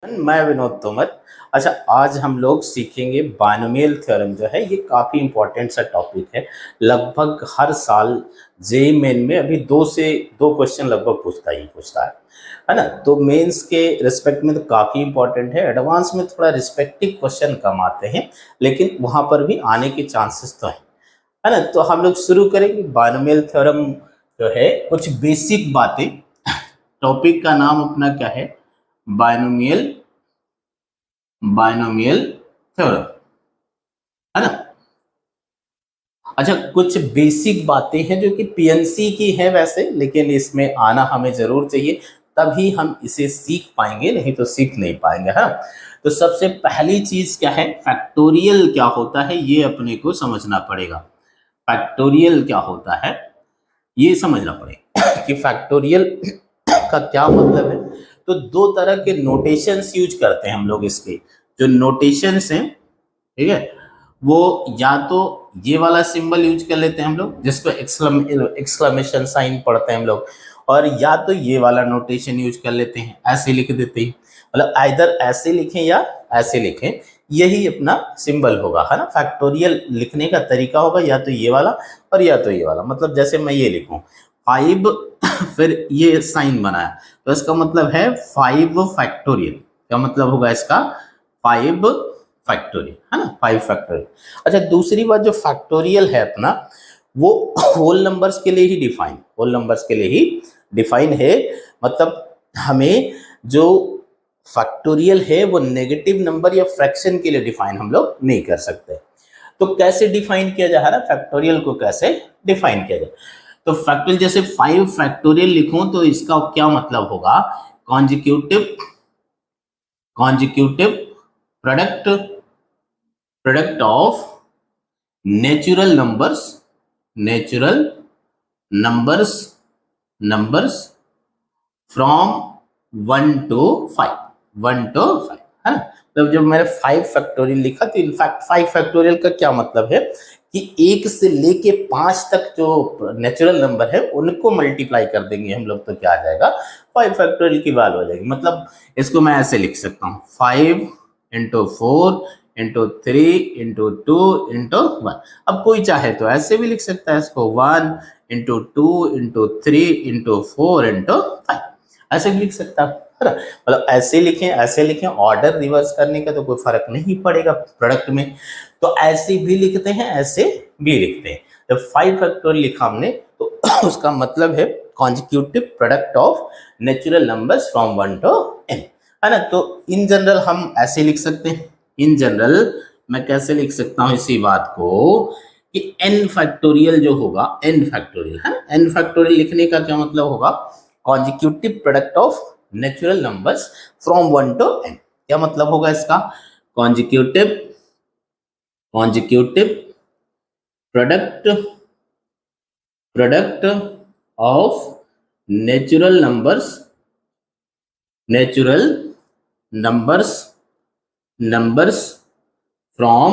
मैं विनोद तोमर। अच्छा, आज हम लोग सीखेंगे बायनोमियल थ्योरम। जो है ये काफ़ी इंपॉर्टेंट सा टॉपिक है। लगभग हर साल जेई मेन में अभी दो क्वेश्चन लगभग पूछता है ना। तो मेंस के रिस्पेक्ट में तो काफ़ी इंपॉर्टेंट है। एडवांस में थोड़ा रिस्पेक्टिव क्वेश्चन कम आते हैं, लेकिन वहाँ पर भी आने के चांसेस तो है ना। तो हम लोग शुरू करेंगे बायनोमियल थ्योरम। जो है कुछ बेसिक बातें। टॉपिक का नाम अपना क्या है? बायनोमियल बायनोमियल थ्योरम, है ना। अच्छा, कुछ बेसिक बातें हैं जो कि पीएनसी की है वैसे, लेकिन इसमें आना हमें जरूर चाहिए, तभी हम इसे सीख पाएंगे, नहीं तो सीख नहीं पाएंगे, है ना। तो सबसे पहली चीज क्या है? फैक्टोरियल क्या होता है ये अपने को समझना पड़ेगा। फैक्टोरियल क्या होता है ये समझना पड़ेगा कि फैक्टोरियल का क्या मतलब है। तो दो तरह के नोटेशंस यूज करते हैं हम लोग। इसके जो नोटेशंस हैं, ठीक है, वो या तो ये वाला सिंबल यूज कर लेते हैं हम लोग, जिसको एक्सक्लेमेशन साइन पढ़ते हैं हम लोग, और या तो ये वाला नोटेशन यूज कर लेते हैं, ऐसे लिख देते हैं। मतलब आइदर ऐसे लिखें या ऐसे लिखें, यही अपना सिंबल होगा, है ना। फैक्टोरियल लिखने का तरीका होगा या तो ये वाला और या तो ये वाला। मतलब जैसे मैं ये लिखूं 5 फिर ये साइन बनाया, तो इसका मतलब है 5 फैक्टोरियल। क्या मतलब होगा इसका? 5 फैक्टोरियल, है ना, 5 फैक्टोरियल। अच्छा, दूसरी बात, जो फैक्टोरियल है अपना, वो होल नंबर्स के लिए ही डिफाइन है। मतलब हमें जो फैक्टोरियल है वो नेगेटिव नंबर या फ्रैक्शन के लिए डिफाइन हम लोग नहीं कर सकते। तो कैसे डिफाइन किया जाए ना, फैक्टोरियल को कैसे डिफाइन किया जाए? तो फैक्टोरियल जैसे 5 फैक्टोरियल लिखूं तो इसका क्या मतलब होगा? Consecutive product of natural numbers from 1 to 5 है ना। तो जब मैंने 5 फैक्टोरियल लिखा, तो इनफैक्ट 5 फैक्टोरियल का क्या मतलब है कि 1 से लेके 5 तक जो नेचुरल नंबर है उनको मल्टीप्लाई कर देंगे हम लोग, तो क्या आ जाएगा? 5 फैक्टोरियल की वैल्यू हो जाएगी। मतलब इसको मैं ऐसे लिख सकता हूँ, 5 इंटू 4 इंटू 3 इंटू 2 इंटू 1। अब कोई चाहे तो ऐसे भी लिख सकता है इसको, 1 इंटू 2 इंटू 3 इंटू 4 इंटू 5, ऐसे भी लिख सकता है ना। मतलब ऐसे लिखें, ऑर्डर रिवर्स करने का तो कोई फर्क नहीं पड़ेगा प्रोडक्ट में। तो ऐसे भी लिखते हैं, ऐसे भी लिखते हैं। जब 5 फैक्टोरियल लिखा हमने, तो उसका मतलब है consecutive product of natural numbers from 1 to n, है ना। तो इन जनरल हम ऐसे लिख सकते हैं। इन जनरल मैं कैसे लिख सकता हूं इसी बात को कि n फैक्टोरियल जो होगा, n फैक्टोरियल है, n फैक्टोरियल लिखने का क्या मतलब होगा? Consecutive product of natural numbers from 1 to n। क्या मतलब होगा इसका? Consecutive product of natural numbers from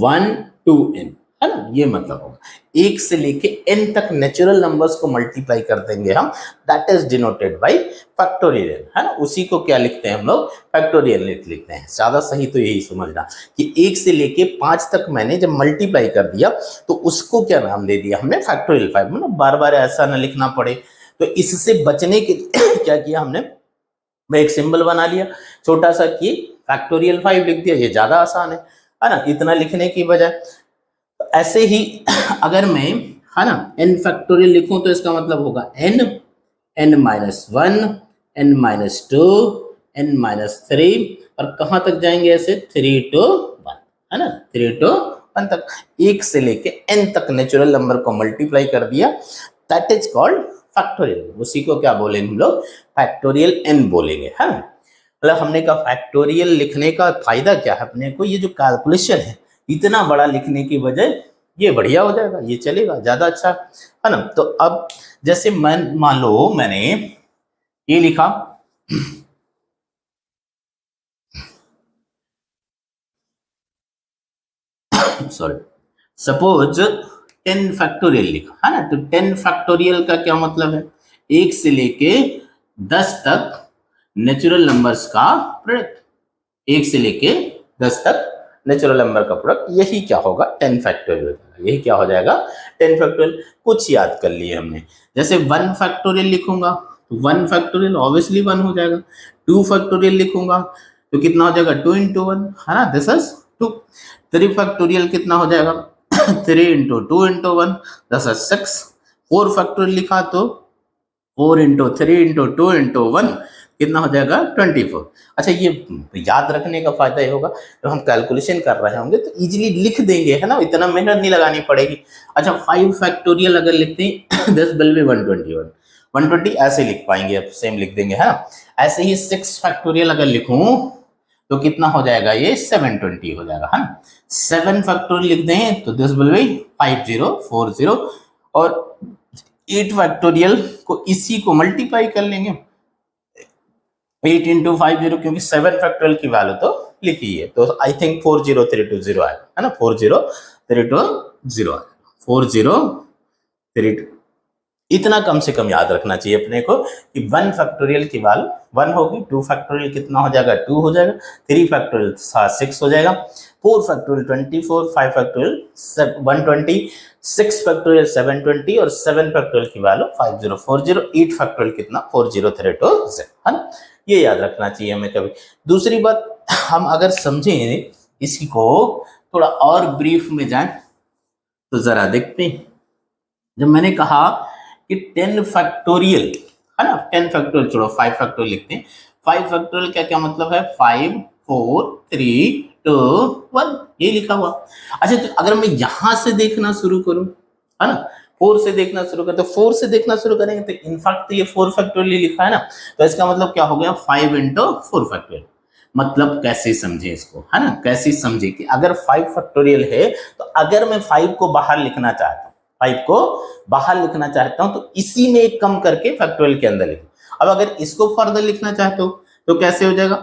1 to n, है ना। ये मतलब होगा 1 से लेके n तक नेचुरल नंबर्स को मल्टीप्लाई कर देंगे हम, that is denoted by factorial, है ना। उसी को क्या लिखते हैं हम लोग? फैक्टोरियल लिखते हैं। ज्यादा सही तो यही समझना कि 1 से लेके 5 तक मैंने जब मल्टीप्लाई कर दिया, तो उसको क्या नाम दे दिया हमने? फैक्टोरियल 5। मतलब बार बार ऐसा ना लिखना पड़े, तो इससे बचने के क्या किया हमने? मैं एक सिंबल बना लिया छोटा सा कि फैक्टोरियल 5 लिख दिया। ये ज्यादा आसान है ना, इतना लिखने की बजाय। तो ऐसे ही अगर मैं, है ना, n फैक्टोरियल लिखूं, तो इसका मतलब होगा n minus 1, n minus 2, n minus 3, और कहां तक जाएंगे ऐसे? 3 to 1, है ना, 3 to 1 तक। 1 से लेके n तक नेचुरल नंबर को मल्टीप्लाई कर दिया, दैट इज कॉल्ड फैक्टोरियल। उसी को क्या बोलेंगे हम लोग? फैक्टोरियल n बोलेंगे, है ना। मतलब हमने कहा फैक्टोरियल लिखने का फायदा क्या है अपने को? ये जो कैलकुलेशन है, इतना बड़ा लिखने की बजाय ये बढ़िया हो जाएगा, ये चलेगा, ज्यादा अच्छा, है ना। तो अब जैसे मान लो मैंने ये लिखा, सॉरी, सपोज 10 फैक्टोरियल लिखा, है ना। तो 10 फैक्टोरियल का क्या मतलब है? 1 से लेके 10 तक नेचुरल नंबर्स का प्रोडक्ट, 1 से लेके 10 तक नेचुरल नंबर का प्रोडक्ट, यही क्या होगा 10 फैक्टोरियल हो जाएगा। यही क्या हो जाएगा 10 फैक्टोरियल। कुछ याद कर लिए हमने, जैसे 1 फैक्टोरियल लिखूंगा तो 1 फैक्टोरियल ऑब्वियसली 1 हो जाएगा। 2 फैक्टोरियल लिखूंगा तो कितना हो जाएगा 2 इंटू 1, है ना, दिस इज 2। 3 फैक्टोरियल कितना हो जाएगा 3 into 2 into 1, this is 6। 4 factorial लिखा तो 4 इंटू 3 इंटू 2 इंटू 1 कितना हो जाएगा 24। अच्छा, ये याद रखने का फायदा ये होगा जब हम कैलकुलेशन कर रहे होंगे तो इजीली लिख देंगे, है ना, इतना मेहनत नहीं लगानी पड़ेगी। अच्छा, 5 फैक्टोरियल अगर लिखते हैं दिस विल बी 121, 120 ऐसे लिख पाएंगे, अब सेम लिख देंगे, है ना। ऐसे ही 6 फैक्टोरियल अगर लिखूं तो कितना हो जाएगा ये 720 हो जाएगा, है ना। 7 फैक्टोरियल लिख दें तो दिस विल बी 5040, और 8 फैक्टोरियल को इसी को मल्टीप्लाई कर लेंगे 8 इंटू 50, क्योंकि 7 फैक्टोरियल की वैल्यू तो लिखी है, तो आई थिंक 40320 आएगा, है ना, 40320 आएगा, 4032। इतना कम से कम याद रखना चाहिए अपने को कि 1 फैक्टोरियल की वैल्यू 1 होगी, 2 फैक्टोरियल कितना हो जाएगा 2 हो जाएगा, 3 फैक्टोरियल 6 हो जाएगा, 4 फैक्टोरियल 24, 5 फैक्टोरियल 120, 6 फैक्टोरियल 720, और 7 फैक्टोरियल की वैल्यू 5040, 8 फैक्टोरियल कितना 4032, है ना। ये याद रखना चाहिए हमें कभी। दूसरी बात, हम अगर समझें इसी को थोड़ा और ब्रीफ में जाएं तो जरा देखते हैं, जब मैंने कहा कि 10 फैक्टोरियल, है ना, 10 फैक्टोरियल छोड़ो 5 फैक्टोरियल लिखते हैं। 5 फैक्टोरियल क्या क्या मतलब है, 5 4 3 2 1, ये लिखा हुआ। अच्छा, तो अगर मैं यहां से देखना शुरू करूं, है ना, 4 से देखना शुरू करें, तो 4 से देखना शुरू करेंगे तो इनफैक्ट तो ये 4 फैक्टोरियल लिखा है ना, तो इसका मतलब क्या हो गया 5 इंटू 4 फैक्टोरियल। मतलब कैसे समझे इसको, है ना, कैसे समझे कि अगर 5 फैक्टोरियल है तो अगर मैं 5 को बाहर लिखना चाहता हूं, 5 को बाहर लिखना चाहता हूं तो इसी में एक कम करके फैक्टोरियल के अंदर लिखूं। अब अगर इसको फर्दर लिखना चाहते हो तो कैसे हो जाएगा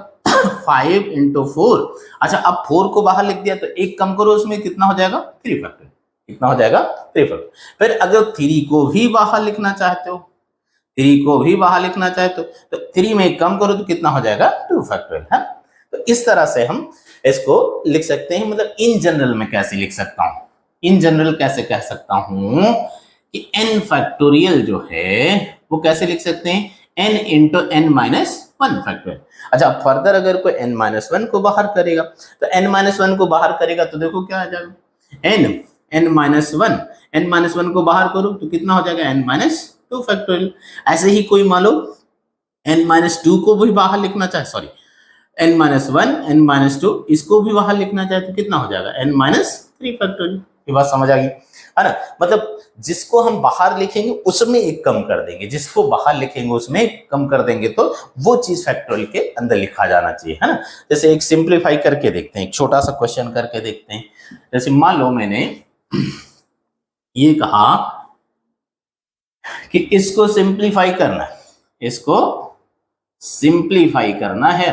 5 इंटू 4। अच्छा, अब 4 को बाहर लिख दिया तो एक कम करो, उसमें कितना हो जाएगा 3 फैक्टोरियल, कितना हो जाएगा 3 फैक्टोरियल। फिर अगर 3 को भी बाहर लिखना चाहते हो, 3 को भी बाहर लिखना चाहते हो तो 3 में एक कम करो तो कितना हो जाएगा 2 फैक्टोरियल, है। तो इस तरह से हम इसको लिख सकते हैं। मतलब इन जनरल में कैसे लिख सकता हूं, इन जनरल कैसे कह सकता हूं कि n फैक्टोरियल जो है वो कैसे लिख सकते हैं, n into n minus 1 factorial. अच्छा, फर्दर अगर कोई n माइनस 1 को बाहर करेगा तो n माइनस 1 को बाहर करेगा तो देखो क्या आ जाएगा n माइनस 1, n माइनस 1 को बाहर करो तो कितना हो जाएगा n माइनस 2 फैक्टोरियल। ऐसे ही कोई मान लो n माइनस 2 को भी बाहर लिखना चाहे, sorry n minus 1, n minus 2 इसको भी बाहर लिखना चाहे तो कितना हो जाएगा n माइनस 3 फैक्टोरियल। ये बात समझ आ गई, है ना। मतलब जिसको हम बाहर लिखेंगे उसमें एक कम कर देंगे, जिसको बाहर लिखेंगे उसमें कम कर देंगे, तो वो चीज फैक्टोरियल के अंदर लिखा जाना चाहिए, है ना। जैसे एक सिंप्लीफाई करके देखते हैं, एक छोटा सा क्वेश्चन करके देखते हैं। जैसे मान लो मैंने ये कहा कि इसको सिंप्लीफाई करना है, इसको सिंप्लीफाई करना है,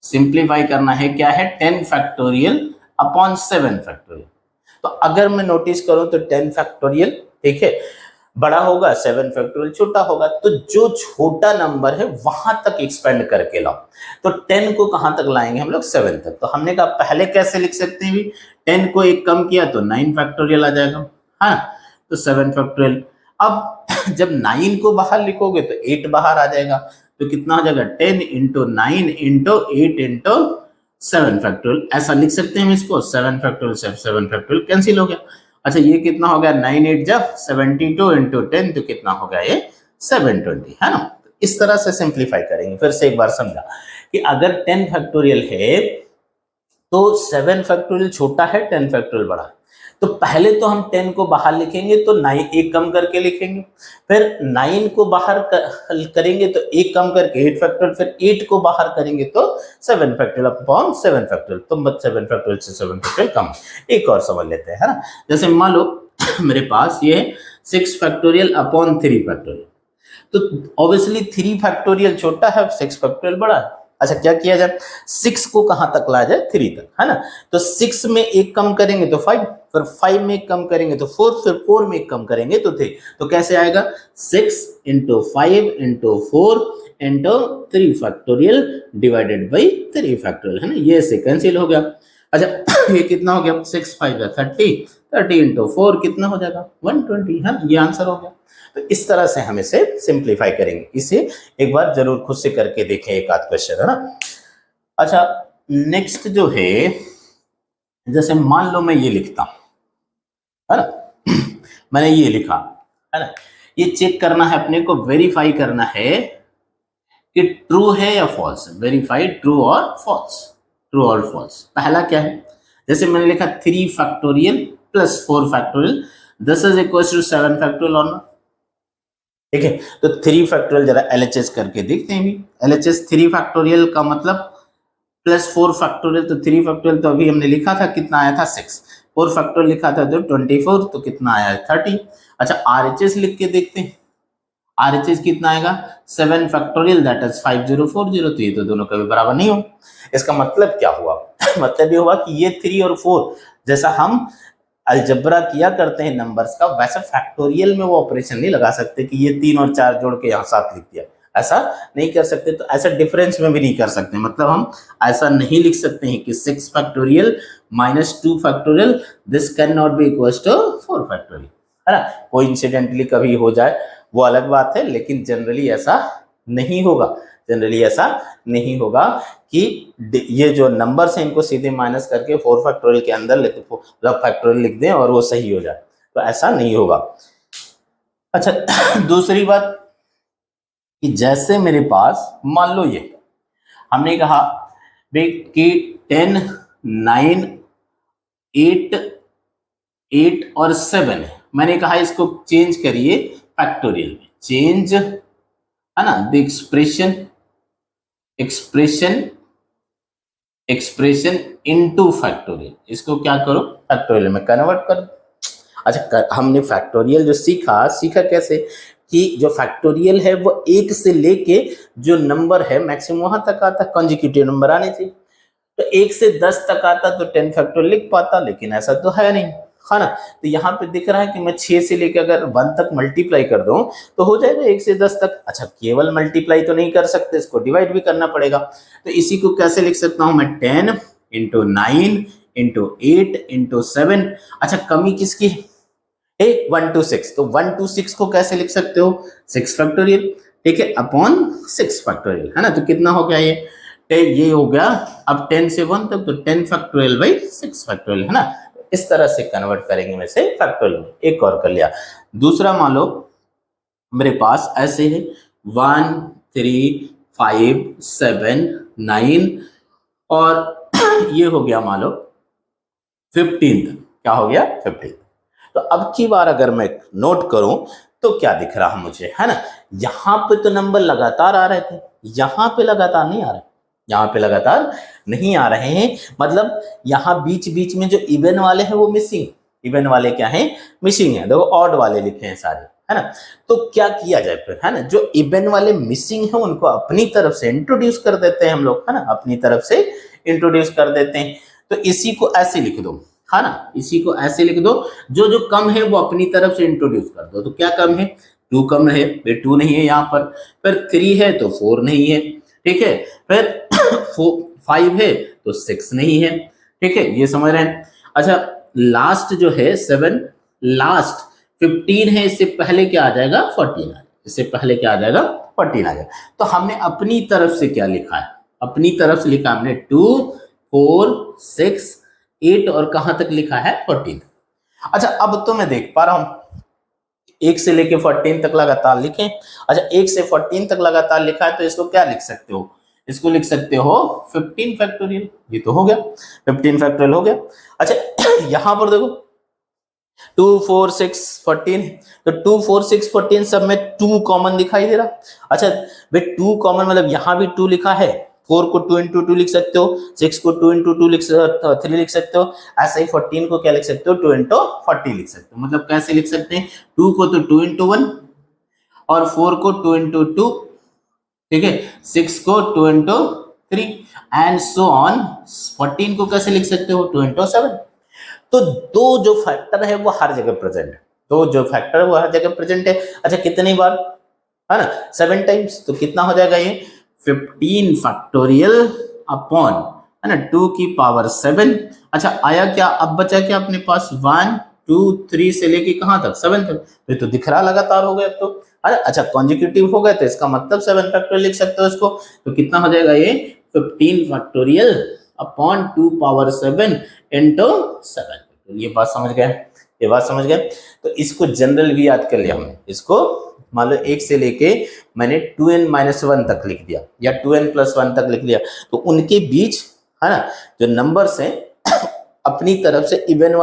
सिंप्लीफाई करना है क्या है 10 फैक्टोरियल अपॉन 7 फैक्टोरियल। तो अगर मैं नोटिस करूं तो 10 फैक्टोरियल, ठीक है, बड़ा होगा, 7 फैक्टोरियल छोटा होगा, तो जो छोटा नंबर है वहां तक एक्सपेंड करके लाओ। तो 10 को कहां तक लाएंगे हम लोग 7 तक। तो हमने कहा पहले कैसे लिख सकते हैं भी, 10 को एक कम किया तो 9 फैक्टोरियल आ जाएगा, हाँ, तो 7 फैक्टोरियल। अब जब 9 को बाहर लिखोगे तो 8 बाहर आ जाएगा, तो कितना हो जाएगा 10 इंटू 9 इंटू 8 इंटू 7 फैक्टोरियल। ऐसा लिख सकते हैं हम इसको, 7 फैक्टोरियल से 7 फैक्टोरियल कैंसिल हो गया। अच्छा, ये कितना हो गया 9 8 जब 72 इंटू 10 तो कितना हो गया ये 720, है ना। तो इस तरह से सिंप्लीफाई करेंगे। फिर से एक बार समझा कि अगर 10 फैक्टोरियल है तो 7 फैक्टोरियल छोटा है, 10 फैक्टोरियल बड़ा है। तो पहले तो हम 10 को बाहर लिखेंगे तो 9 एक कम करके लिखेंगे, फिर 9 को बाहर करेंगे तो एक कम करके 8 फैक्टोरियल, फिर 8 को बाहर करेंगे तो 7 फैक्टोरियल अपॉन 7 फैक्टोरियल। तो 7 फैक्टोरियल से 7 फैक्टोरियल कम। एक और समझ लेते हैं, है ना। जैसे मान लो मेरे पास ये है 6 फैक्टोरियल अपॉन 3 फैक्टोरियल, तो ऑब्वियसली 3 फैक्टोरियल छोटा है, 6 फैक्टोरियल बड़ा है। अच्छा क्या किया जाए, 6 को कहां तक लाया जाए, 3 तक, है ना। तो 6 में एक कम करेंगे तो 5, फिर 5 में एक कम करेंगे तो 4, फिर 4 में एक कम करेंगे तो 3। तो कैसे आएगा, 6 into 5 into 4 into 3 factorial divided by 3 factorial, है ना, ये से कैंसिल हो गया। अच्छा ये कितना हो गया, 6 5 या 30, 30 इंटू 4 कितना हो जाएगा, 120, है ना, ये आंसर हो गया। तो इस तरह से हम इसे सिंप्लीफाई करेंगे, इसे एक बार जरूर खुद से करके देखें एक आध क्वेश्चन, है ना। अच्छा नेक्स्ट जो है, जैसे मान लो मैं ये लिखता हूं, है ना मैंने ये लिखा, है ना, ये चेक करना है अपने को, वेरीफाई करना है कि ट्रू है या फॉल्स, वेरीफाई ट्रू और फॉल्स, ट्रू और फॉल्स। पहला क्या है, जैसे मैंने लिखा 3 factorial plus 4 factorial, this is equal to 7 factorial और नॉट, ठीक है। तो 3 फैक्टोरियल जरा एलएचएस करके देखते हैं भी, एलएचएस 3 फैक्टोरियल का मतलब प्लस 4 फैक्टोरियल, तो 3 फैक्टोरियल तो अभी हमने लिखा था, कितना आया था 6, 4 फैक्टोरियल लिखा था तो 24, तो कितना आया है 30। अच्छा आरएचएस लिख के देखते हैं, आरएचएस कितना आएगा, 7 फैक्टोरियल दैट इज 5040, तो ये तो दोनों कभी बराबर नहीं हो। इसका मतलब क्या हुआ मतलब ये हुआ कि ये 3 और 4 जैसा हम अलजबरा किया करते हैं नंबर्स का, वैसा फैक्टोरियल में वो ऑपरेशन नहीं लगा सकते कि ये 3 और 4 जोड़ के यहाँ 7 लिख दिया, ऐसा नहीं कर सकते। तो ऐसा डिफरेंस में भी नहीं कर सकते, मतलब हम ऐसा नहीं लिख सकते हैं कि 6 factorial minus 2 factorial this can not be equals to 4 factorial, है ना। कोइंसिडेंटली कभी हो जाए वो अलग बात है, लेकिन जनरली ऐसा नहीं होगा, जनरली ऐसा नहीं होगा कि ये जो नंबर्स हैं इनको सीधे माइनस करके 4 फैक्टोरियल के अंदर फैक्टोरियल लिख दें और वो सही हो जाए, तो ऐसा नहीं होगा। अच्छा दूसरी बात कि जैसे मेरे पास मान लो ये हमने कहा कि 10 9 8 8 और 7 है, मैंने कहा इसको चेंज करिए फैक्टोरियल में, चेंज, है ना, द एक्सप्रेशन इनटू फैक्टोरियल, इसको क्या करो फैक्टोरियल में कन्वर्ट कर। अच्छा हमने फैक्टोरियल जो सीखा कैसे कि जो फैक्टोरियल है वो 1 से लेके जो नंबर है मैक्सिमम वहां तक आता, कंसेक्यूटिव नंबर आने चाहिए। तो 1 से 10 तक आता तो 10 फैक्टोरियल लिख पाता, लेकिन ऐसा तो है नहीं, है ना। तो यहाँ पे दिख रहा है कि मैं 6 से लेकर अगर 1 तक मल्टीप्लाई कर दूं तो हो जाएगा 1 से 10 तक। अच्छा केवल मल्टीप्लाई तो नहीं कर सकते, इसको डिवाइड भी करना पड़ेगा। तो इसी को कैसे लिख सकता हूं मैं, 10 इंटू 9 इंटू 8 इंटू 7। अच्छा कमी किसकी है, 1 to 6, तो 1 to 6 को कैसे लिख सकते हो, 6 फैक्टोरियल, ठीक है, अपॉन 6 फैक्टोरियल, है ना। तो कितना हो गया ये हो गया अब 10 से 1 तक, तो 10 फैक्टोरियल बाई 6 फैक्टोरियल, है ना। इस तरह से कन्वर्ट करेंगे वैसे फैक्टोरियल में। एक और कर लिया, दूसरा मान लो मेरे पास ऐसे है 1 3 5 7 9 और ये हो गया मान लो 15, क्या हो गया 15। तो अब की बार अगर मैं नोट करूं तो क्या दिख रहा मुझे, है ना, यहां पे तो नंबर लगातार आ रहे थे, यहां पे लगातार नहीं आ रहे, यहाँ पे लगातार नहीं आ रहे हैं, मतलब यहाँ बीच बीच में जो इवन वाले हैं वो मिसिंग, इवन वाले क्या हैं, मिसिंग है, देखो ऑड वाले लिखे हैं सारे, है ना। तो क्या किया जाए फिर, है ना, जो इवन वाले मिसिंग है उनको अपनी तरफ से इंट्रोड्यूस कर देते हैं हम लोग, है ना, अपनी तरफ से इंट्रोड्यूस कर देते हैं। तो इसी को ऐसे लिख दो, है ना, इसी को ऐसे लिख दो, जो जो कम है वो अपनी तरफ से इंट्रोड्यूस कर दो। तो क्या कम है, 2 कम है, फिर 2 नहीं है यहाँ पर, फिर 3 है तो 4 नहीं है, ठीक है, फिर 5 है तो 6 नहीं है, ठीक है, ये समझ रहे हैं। अच्छा लास्ट जो है 7, लास्ट 15 है, इससे पहले क्या आ जाएगा 14 आ, इससे पहले क्या आ जाएगा 14 आ जाएगा। तो हमने अपनी तरफ से क्या लिखा है, अपनी तरफ से लिखा हमने 2 4 6 8 और कहां तक लिखा है 14। अच्छा अब तो मैं देख पा रहा हूं 1 से लेके 14 तक लगातार लिखें। अच्छा 1 से 14 तक लगातार लिखा है तो इसको क्या लिख सकते हो, इसको लिख सकते हो 15 फैक्टोरियल, ये तो हो गया 15 फैक्टोरियल हो गया। अच्छा यहां पर देखो 2 4 6 14, तो 2 4 6 14 सब में 2 कॉमन दिखाई दे रहा। अच्छा भाई 2 कॉमन मतलब यहां भी 2 लिखा है, 4 को 2 इंटू 2 लिख सकते हो, 6 को 2 इंटू 2 3 लिख सकते हो, ऐसे ही 14 को क्या लिख सकते हो 2 इंटू 40 लिख सकते हो। मतलब कैसे लिख सकते हैं, 2 को तो 2 इंटू 1 और 4 को 2 इंटू 2, ठीक है, 6 को 2 इंटू 3 एंड सो ऑन। 14 को कैसे लिख सकते हो, 2 into 7। तो दो जो फैक्टर है वो हर जगह प्रेजेंट है, दो जो फैक्टर है वो हर जगह प्रेजेंट है। अच्छा कितनी बार, है ना, 7 टाइम्स, तो कितना हो जाएगा ये 15 फैक्टोरियल अपॉन, है ना, 2 की पावर 7। अच्छा आया क्या, अब बचा क्या अपने पास, 1 2 3 से लेके कहां तक, 7 तक। ये तो दिख रहा लगातार हो गया अब तो, है ना। अच्छा कॉन्जिक्यूटिव हो गए तो इसका मतलब 7 फैक्टोरियल लिख सकते हो इसको। तो कितना हो जाएगा ये 15 फैक्टोरियल अपॉन 2 पावर 7 इंटू 7। ये बात समझ गए, ये बात समझ गए। तो इसको जनरल भी याद कर लिया हमने, इसको मान लो 1 से लेके मैंने 2n-1 तक लिख दिया या 2n+1 तक लिख लिया, तो उनके बीच, है ना, जो नंबर्स हैं अपनी तरफ से इवन